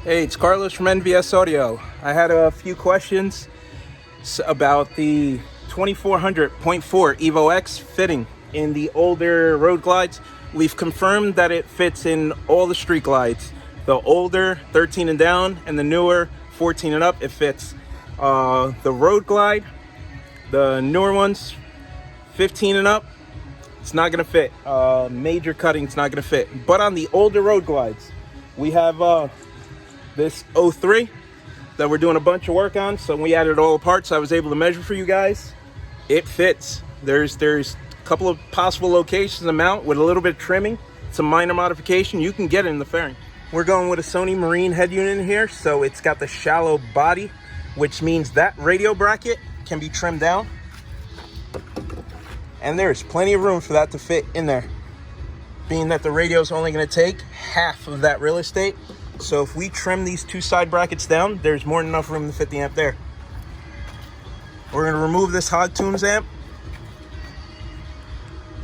Hey, it's Carlos from NVSAUDIO. I had a few questions about the 2400.4 EvoX fitting in the older road glides. We've confirmed that it fits in all the street glides. The older 13 and down and the newer 14 and up, it fits. The road glide, the newer ones, 15 and up, it's not gonna fit. Major cutting, it's not gonna fit. But on the older road glides, we have this 03 that we're doing a bunch of work on. So we added all the parts I was able to measure for you guys. It fits. There's a couple of possible locations to mount with a little bit of trimming. It's a minor modification. You can get it in the fairing. We're going with a Sony Marine head unit in here. So it's got the shallow body, which means that radio bracket can be trimmed down. And there's plenty of room for that to fit in there, being that the radio is only going to take half of that real estate. So if we trim these two side brackets down, there's more than enough room to fit the amp there. We're going to remove this Hog Tunes amp.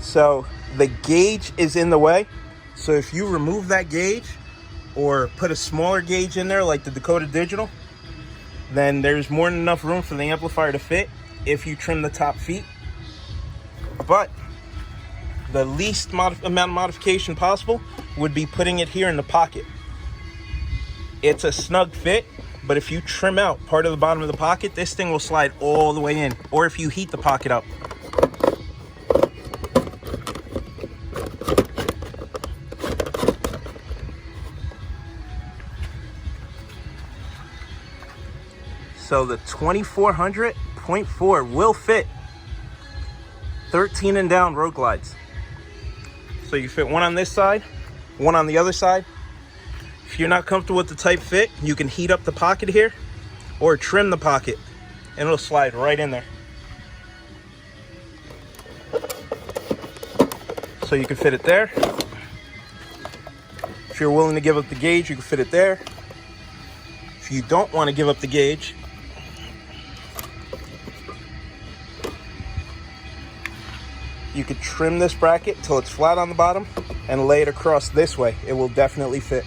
So the gauge is in the way. So if you remove that gauge or put a smaller gauge in there like the Dakota Digital, then there's more than enough room for the amplifier to fit if you trim the top feet. But the least amount of modification possible would be putting it here in the pocket. It's a snug fit, but if you trim out part of the bottom of the pocket, this thing will slide all the way in, or if you heat the pocket up. So the 2400.4 will fit 13 and down road glides. So you fit one on this side, one on the other side. If you're not comfortable with the tight fit, you can heat up the pocket here or trim the pocket and it'll slide right in there. So you can fit it there. If you're willing to give up the gauge, you can fit it there. If you don't want to give up the gauge, you could trim this bracket till it's flat on the bottom and lay it across this way. It will definitely fit.